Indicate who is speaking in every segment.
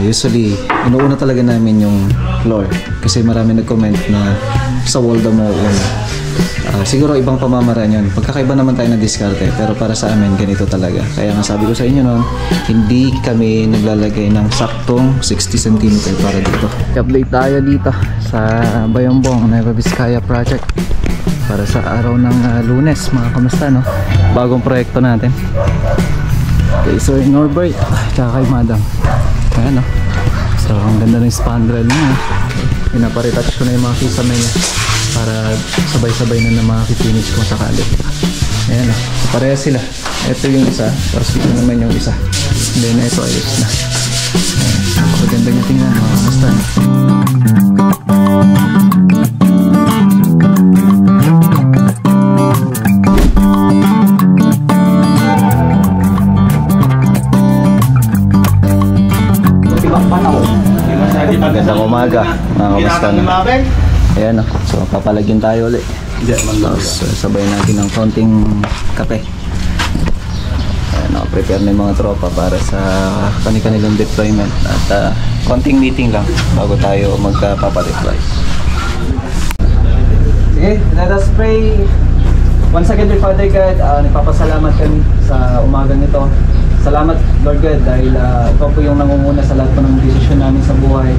Speaker 1: Usually, inuuna talaga namin yung floor kasi marami nag-comment na sa wall daw mauuna. Siguro ibang pamamaraan yun. Pagkakaiba naman tayo na diskarte, pero para sa amin ganito talaga. Kaya nga sabi ko sa inyo noon, hindi kami naglalagay ng saktong 60 cm para dito. Update tayo dito sa Bayambong Nueva Vizcaya project para sa araw ng Lunes. Mga kamusta, no? Bagong proyekto natin. Okay, so Norbert tsaka kay Madam. Ayan, no? So ang ganda ng spandrel niya. Pinaparetouch ko na yung mga kisame niya para sabay-sabay na makikifinish kung sakali. Ayan, no? So pareha sila. Ito yung isa, tapos ito naman yung isa. Then ito ayos na. Ayan, napakaganda niya tingnan, mga kamusta, no? Magandang umaga, mga kamusta na. Ayan, no? So papalagyan tayo ulit. Tapos sabay natin ng konting kape. Ayan, no? Prepare na yung mga tropa para sa kanilang deployment. At konting meeting lang bago tayo magpapa-deploy. Sige, let us pray. Once again, dear Father God, nagpapasalamat kami sa umagang ito. Salamat, Lord God, dahil ikaw po yung nangunguna sa lahat po ng desisyon namin sa buhay.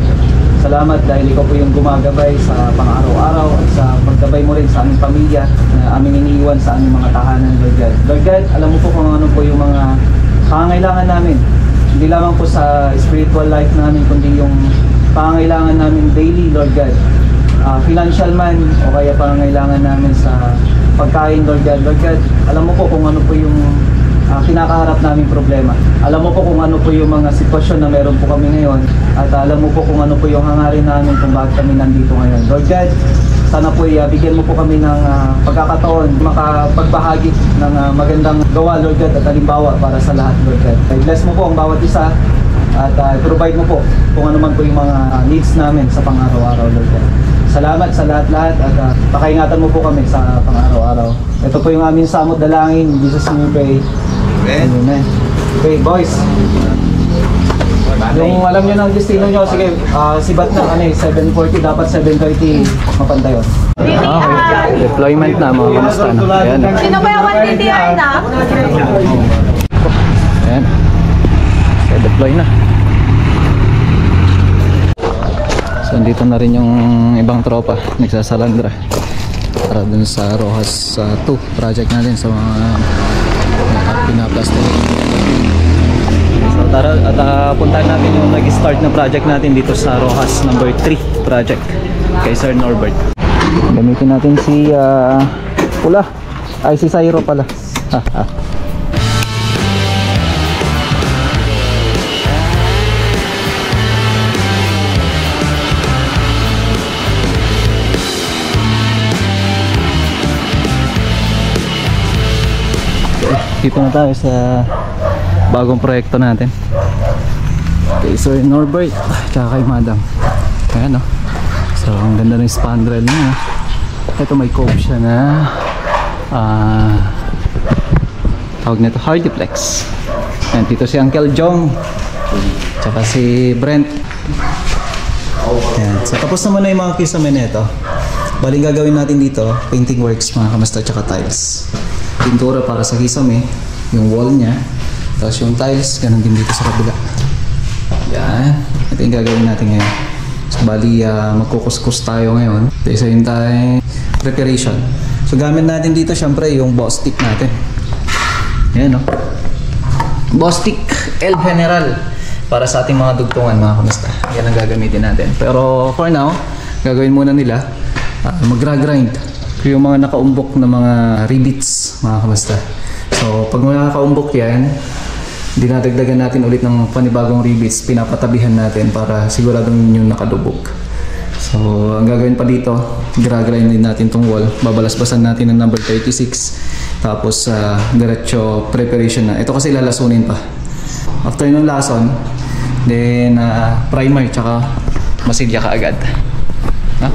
Speaker 1: Salamat dahil ikaw po yung gumagabay sa pang-araw-araw at sa paggabay mo rin sa aming pamilya na aming iniiwan sa aming mga tahanan, Lord God. Lord God, alam mo po kung ano po yung mga pangangailangan namin. Hindi lamang po sa spiritual life namin, kundi yung pangangailangan namin daily, Lord God. Financial man o kaya pangangailangan namin sa pagkain, Lord God. Lord God, alam mo po kung ano po yung kinakaharap naming problema. Alam mo po kung ano po yung mga sitwasyon na meron po kami ngayon at alam mo po kung ano po yung hangarin namin kung bakit kami nandito ngayon. Lord God, sana po bigyan mo po kami ng pagkakataon makapagbahagi ng magandang gawa, Lord God, at halimbawa para sa lahat, Lord God. Bless mo po ang bawat isa at provide mo po kung ano man po yung mga needs namin sa pang-araw-araw, Lord God. Salamat sa lahat-lahat at pakaingatan mo po kami sa pang-araw-araw. Ito po yung aming samot dalangin. In Jesus' name we pray. Amen. Okay, boys. Yung alam nyo ng destino nyo, sige, sibat na 7:40, dapat 7:30 mapantayon. Okay, deployment na, mga kamusta na. Ayan.
Speaker 2: Sino ba yung 1 DTR na?
Speaker 1: Ayan. Okay, deploy na. So, andito na rin yung ibang tropa, nagsasalandra para dun sa Rojas 2 project natin sa mga pinaplastic. So tara at puntahan natin yung nag-start na project natin dito sa Rojas number 3 project kay Sir Norbert. Gamitin natin si Pula, ay si Sairo pala. Dito na tayo sa bagong proyekto natin kay Sir Norbert tsaka kay Madam. Ayan, no? So ang ganda ng spandrel niya. Ito may cove siya na tawag nito Hardiplex. Ayan, dito si Uncle Jong tsaka si Brent. Ayan, so tapos naman na yung mga kisame nito. Baling gagawin natin dito painting works, mga kamusta, tsaka tiles. Pintura para sa kisame, yung wall niya, tapos yung tiles, ganun din dito sa kabila. Yan, ito yung gagawin natin ngayon. So bali, magkukuskus tayo ngayon. At the same time, preparation. So gamit natin dito syempre yung boss stick natin. Yan, no? Boss stick El General para sa ating mga dugtungan, mga kamusta. Yan ang gagamitin natin. Pero for now, gagawin muna nila, magra-grind yung mga nakaumbok na mga rivets, mga kamusta. So pag mga nakaumbok yan, dinadagdagan natin ulit ng panibagong rivets, pinapatabihan natin para siguradong yung nakadubog. So ang gagawin pa dito, gra-grind din natin tong wall, babalasbasan natin ng number 36, tapos diretso preparation na. Ito kasi lalasunin pa. After nung lason, then primer tsaka masilya ka agad. Ha?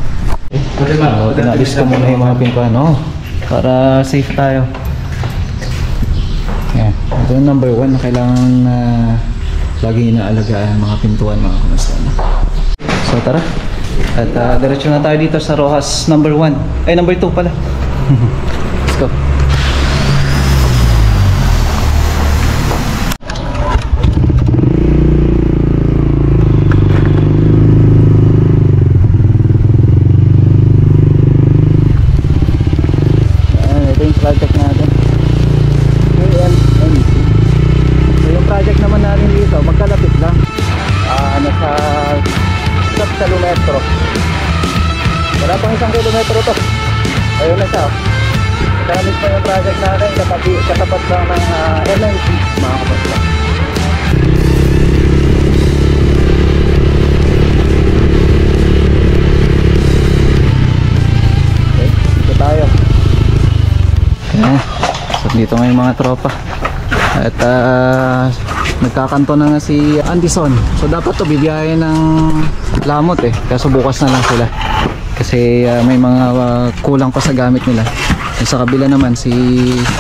Speaker 1: So, tinabis ko muna yung mga pintuan, no? Para safe tayo. Yan. Ito yung number 1 na kailangan lagi inaalagaan ang mga pintuan mga kamusta na. So tara. At diretso na tayo dito sa Rojas number 1. Ay, number 2 pala. Let's go. Ito yung project natin. KLMC. So yung project naman natin dito, magkalapit lang. Nasa kilometro. Wala pang 1 kilometro to. Ayun na siya. Nagamit pa yung project natin. Katapat lang ng MNC. Mga kapatid. Okay, dito tayo. So dito nga yung mga tropa. At nagkakanto na nga si Anderson. So dapat to bibiyahin ng Lamot kaso bukas na lang sila. Kasi may mga kulang pa sa gamit nila. At sa kabila naman si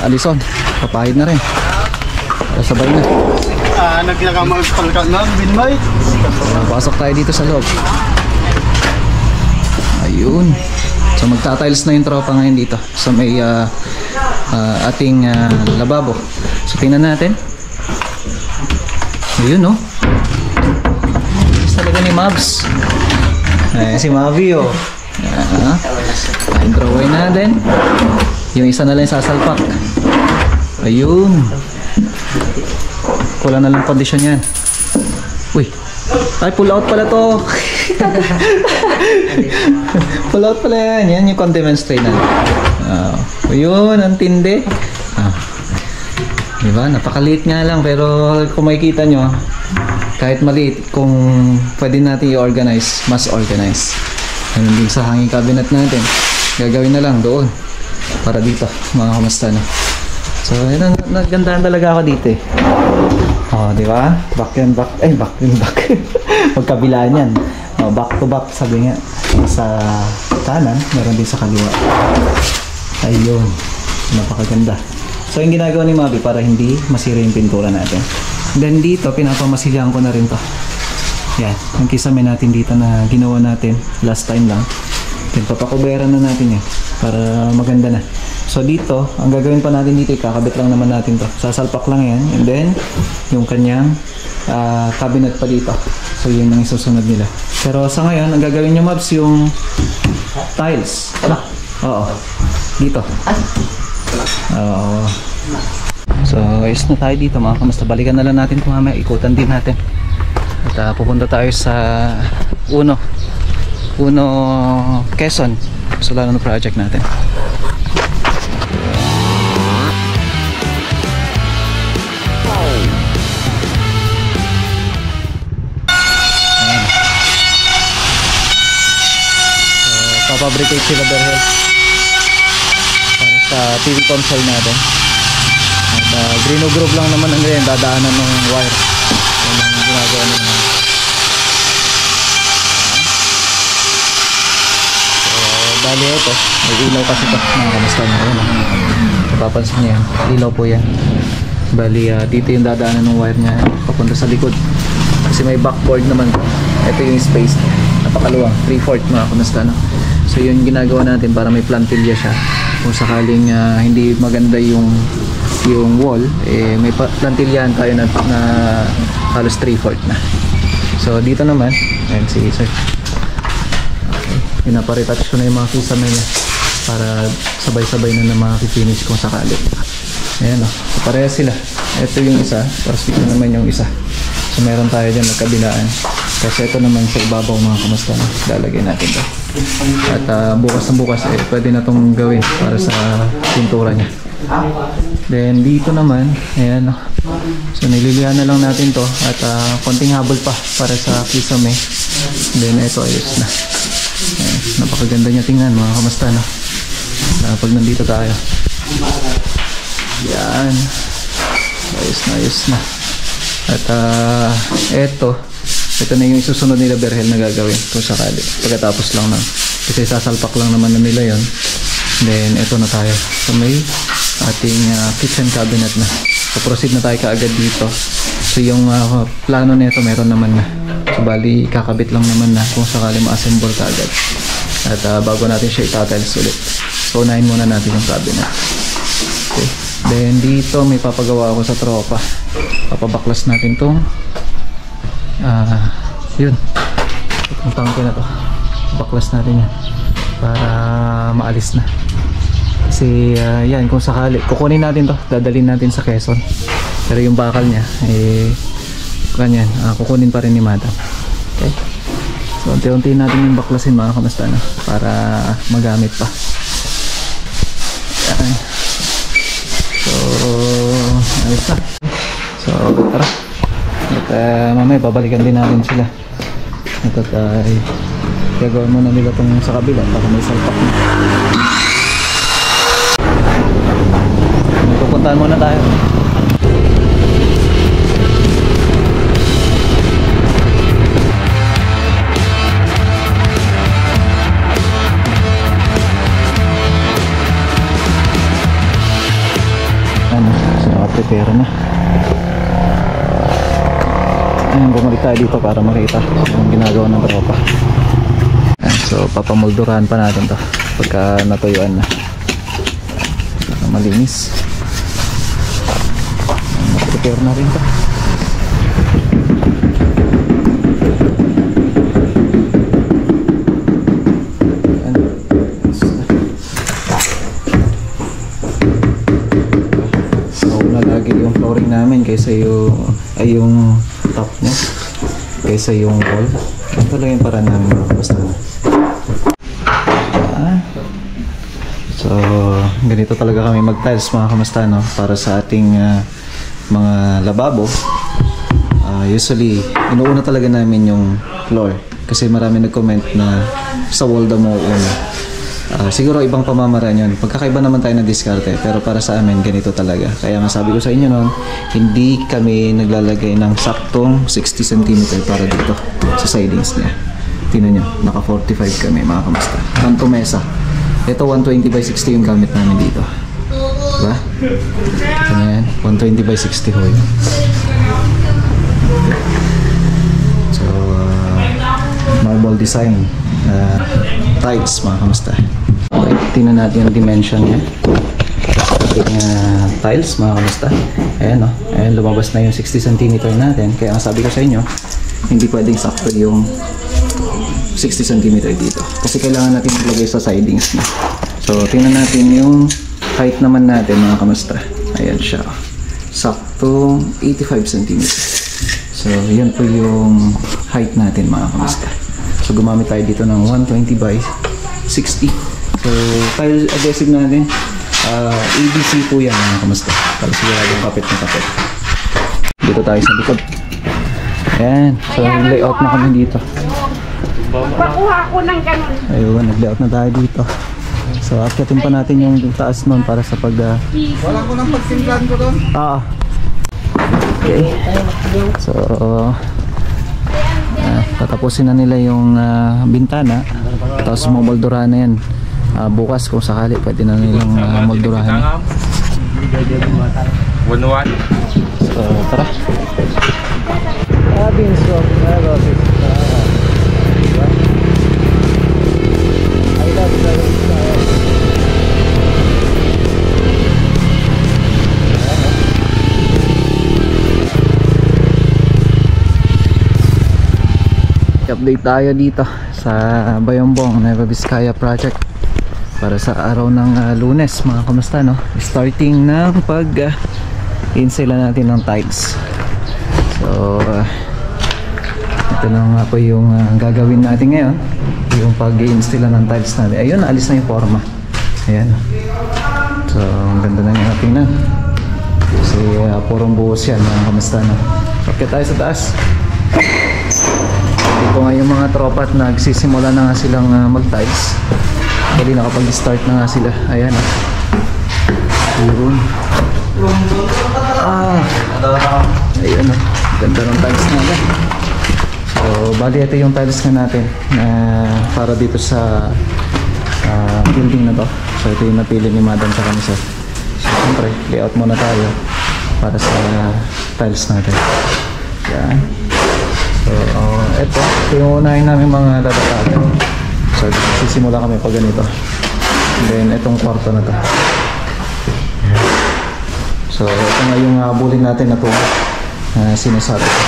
Speaker 1: Alison. Papahid na rin. Sabay na.
Speaker 3: Naglagamagpalkat na, binmay.
Speaker 1: Pasok tayo dito sa loob. Ayun. So magtatiles na yung tropa ngayon dito. So may ating lababo. So tingnan natin. Ayun no. Talaga ni Mavs. Si Mavi Ang draway natin. Yung isa na lang sasalpak. Ayun. Kulang na lang kondisyon yan. Uy. Ay, pull out pala to. Pull out pala yan. Yan yung condiments tray na. Ayun, ang tindi. Diba? Napakaliit nga lang. Pero kung makikita nyo, kahit maliit, kung pwede natin i-organize, mas organize. Ganun din sa hanging cabinet natin. Gagawin na lang doon. Para dito, mga kamusta na. So, yun, naggandahan talaga ako dito di ba? Back and back. Back and back. Magkabilaan yan. Back to back, sabi nga. Sa kanan, meron din sa kaliwa. Ayun. Napakaganda. So, yung ginagawa ni Mavi para hindi masira yung pintura natin. Then dito, pinapamasigahan ko na rin to. Yan, yung kisame natin dito na ginawa natin last time lang. Then papakuberan na natin yan para maganda na. So dito, ang gagawin pa natin dito, kakabit lang naman natin to. Sasalpak lang yan. And then, yung kanyang cabinet pa dito. So yun ang isusunod nila. Pero sa ngayon, ang gagawin nyo Mabs, yung tiles. Oo. Dito. Oo. So, ayos na tayo dito mga kamusta. Balikan na lang natin kung mamaya. Ikutan din natin. At pupunta tayo sa Uno Quezon. So, lalo na project natin. So, papabricate sila Berhel para sa TV console natin. Green Grove lang naman ang ganyan, dadaanan ng wire. Yan ang ginagawa nila. So, bali ito, may ilaw kasi ito. Mga kamusta nyo. Napapansin nyo yan, ilaw po yan. Bali, dito yung dadaanan ng wire nya papunta sa likod. Kasi may backboard naman. Ito yung space. Napakaluwang, 3/4 mga kamusta. So yun ginagawa natin para may plantilla siya. Kung sakaling hindi maganda yung wall, may plantilyahan tayo na halos 3/4 na. So dito naman, ayan si sir. Okay. Pinaparetouch ko na yung mga kisame niya para sabay-sabay na makikinish kung sakali. Ayan so pareha sila. Ito yung isa, tapos dito naman yung isa. So meron tayo dyan nagkabilaan. Kasi ito naman sa ibabaw mga kamusta na. Lalagay natin ito. At bukas na bukas pwede na itong gawin para sa pintura niya. Then dito naman, ayan. So nililihan na lang natin to at konting habol pa para sa kisame. Then ito ayos na. Ayan, napakaganda niya tingnan mga kamusta na. Pag nandito tayo. Yan. Ayos na. At ito na yung isusunod nila Berhel na gagawin kung sakali. Pagkatapos lang kasi sasalpak lang naman na nila yon. Then ito na tayo. So may ating kitchen cabinet na. proceed na tayo kaagad dito. So yung plano nito meron naman na. So bali kakabit lang naman na kung sakali ma-assemble kaagad. At bago natin siya itatiles ulit. So unahin muna natin yung cabinet. Okay. Then dito may papagawa ako sa tropa. Papabaklas natin tong yun. Itong tangke na to. Baklas natin yan para maalis na. Kasi yan, kung sakali kukunin natin to, dadalhin natin sa Quezon. Pero yung bakal niya kanyan, kukunin pa rin ni madam. Okay. So unti-unti natin yung baklasin mga kamasta na para magamit pa. Yan. So ayos na. So tara. At mamaya babalikan din natin sila. Ito tayo gagawin muna nila itong sa kabila baka may salpak na. Pupuntahan muna tayo. Ano, so nakaprepare na. Ayan, bumalik tayo dito para makita yung ginagawa ng tropa. Ayan, so papamoldurahan pa natin to pagka natuyuan na para malinis. Prepare na rin to. Nauna lagi yung flooring namin kaysa yung top nya kaysa yung wall. Ito lang yung paraan namin basta. So ganito talaga kami mag-tiles mga kamusta, no? Para sa ating mga lababo. Usually inuuna talaga namin yung floor kasi marami nag-comment na sa wall daw mo una. Siguro ibang pamamaraan yun. Pagkakaiba naman tayo na diskarte, pero para sa amin ganito talaga. Kaya nga sabi ko sa inyo noon, hindi kami naglalagay ng saktong 60 cm para dito sa sidings niya. Tingnan nyo, naka 45 kami mga kamusta. Kanto mesa. Ito 120 by 60 yung gamit namin dito. Diba? Ayan, 120 by 60 ho yun. So marble design tiles mga kamusta. Okay, tingnan natin yung dimension niya. Ating tiles mga kamusta. Ayan o, ayan, lumabas na yung 60 cm natin. Kaya ang sabi ko sa inyo, hindi pwedeng sakto yung 60 cm dito kasi kailangan natin ilagay sa sidings na. So tingnan natin yung height naman natin mga kamusta. Ayan siya, sakto 85 cm. So yan po yung height natin mga kamusta. So gumamit tayo dito ng 120 by 60. So tile adhesive natin ABC po yan mga kamusta, para siguradong kapit na kapit. Dito tayo sa likod. Ayan, so layout na kami dito.
Speaker 2: Pakuha ko ng ganun.
Speaker 1: Ayun, nag-layout na tayo dito. So akyatin pa natin yung taas nun para sa pag
Speaker 3: wala ko nang pagsimplan ko doon.
Speaker 1: Okay. So tatapusin na nila yung bintana, tapos momoldurahan na yan. Bukas kung sakali pwede na nilang moldurahan. So tara. Binso, I love update tayo dito sa Bayombong Nueva Vizcaya project para sa araw ng Lunes mga kamusta, no? Starting ng pag-install natin ng tiles. So ito na nga po yung gagawin natin ngayon, yung pag-i-install ng tiles natin. Ayun, alis na yung forma. Ayan. So ang ganda na yung ating na kasi purong buhos yan mga kamusta, no? Okay tayo sa taas. Ito nga yung mga tropa at nagsisimula na nga silang mag-tiles. Actually nakapag-start na nga sila. Ayan. Ayun. Ayun. Ganda ng tiles natin. So bali ito yung tiles nga natin para dito sa building na to. So ito yung napili ni madam sa kanisa. So siyempre layout muna tayo para sa tiles natin. Yan. So, ito yung unahin namin mga lalatagan. So, sisimula kami pag ganito. And then, itong kwarto na to. So, ito nga yung bulin natin na tubo na sinasabi ko.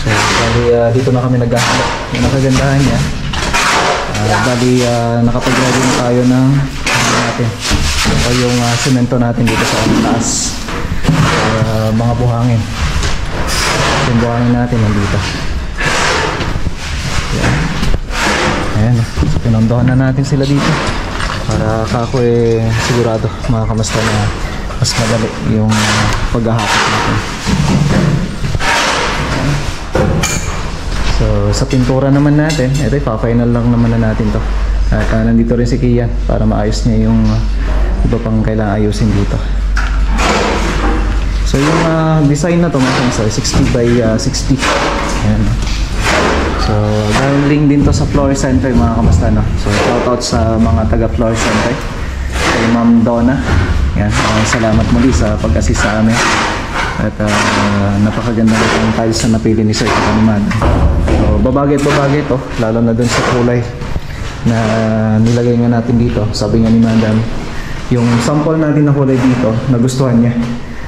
Speaker 1: So, bali dito na kami naghahanap. Yung nakagandahan niya. Bali, nakapag-ready na tayo ng natin. O yung semento natin dito sa taas. Mga buhangin. Yung buhangin natin nandito. Yan. Ayan. So, pinondohan na natin sila dito. Para kako sigurado mga kamasta na mas madali yung paghahakot natin. So sa pintura naman natin, ito pa-final lang naman na natin to. At nandito rin si Kian para maayos niya yung iba pang kailangan ayusin dito. So yung design na to mga kamasta, 60 by 60. Ayan. So galing din to sa Floor Center mga kamasta, no? So shoutout sa mga taga Floor Center, kay Ma'am Donna. Yan, salamat muli sa pag-assist sa amin. At napakaganda na yung tiles na napili ni Sir Kaniman. So babagay to, lalo na dun sa kulay na nilagay nga natin dito. Sabi nga ni Madam, yung sample natin na kulay dito, nagustuhan niya.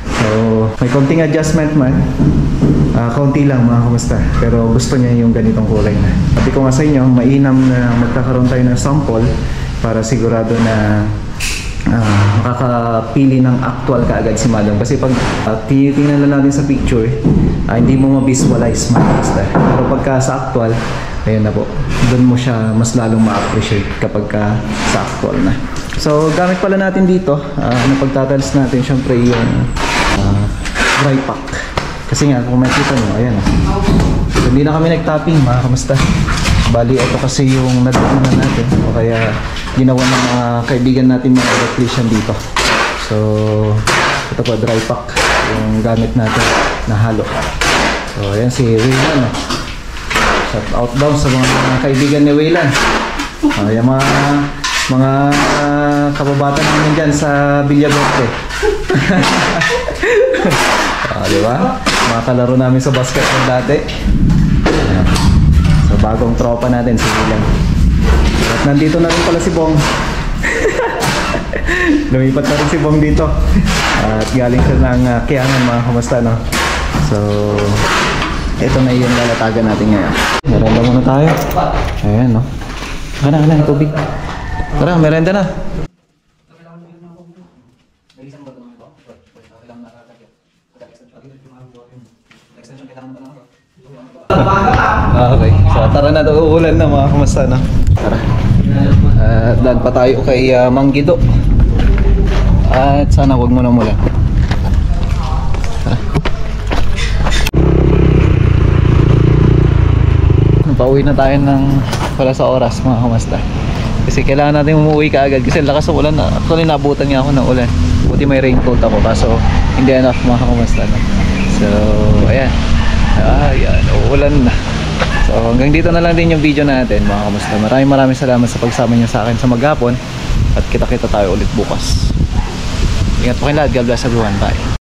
Speaker 1: So may konting adjustment man, kaunti lang mga kamusta, pero gusto niya yung ganitong kulay na. Sabi ko nga sa inyo, mainam na magkakaroon tayo ng sample para sigurado na makakapili ng actual kaagad si Madam. Kasi pag tinitingnan lang natin sa picture, hindi mo ma-visualize mga kamusta. Pero pagka sa actual, ayun na po, doon mo siya mas lalong ma-appreciate kapag sa actual na. So gamit pala natin dito, na pagtatiles natin, syempre yung dry pack. Kasi nga kung makikita nyo, ayan. So, hindi na kami nag-topping mga kamusta. Bali ito kasi yung nadaanan natin, o kaya ginawa ng mga kaibigan natin mga electrician dito. So ito po, dry pack yung gamit natin na halo. So ayan si Waylan. Shout out daw sa mga kaibigan ni Waylan. Ayan mga kababata namin dyan sa Villagote. Diba? Mga kalaro namin sa basketball dati. Ayan. So bagong tropa natin si Waylan. At nandito na rin pala si Bong. Lumipat na rin si Bong dito. At galing siya ng Kiangan mga kamusta, no? So ito na yung lalatagan natin ngayon. Merenda muna tayo. Ayan, no? Kana, tubig. Tara, merenda na. Okay, so tara na, uulan na mga kamusta, no? Tara. Dan pa tayo kay Mang Guido. At sana wag mo na umulan. Pauwi na tayo ng para sa oras mga kamusta. Kasi kailangan natin umuwi kaagad kasi lakas ng ulan. Actually nabutan nga ako ng ulan. Buti may raincoat ako kaso hindi enough mga kamusta, no? So ayan. Ayan, uulan na. So hanggang dito na lang din yung video natin mga kamusta. Maraming salamat sa pagsama niyo sa akin sa maghapon. At kita-kita tayo ulit bukas. Ingat po kayo lahat. God bless everyone. Bye.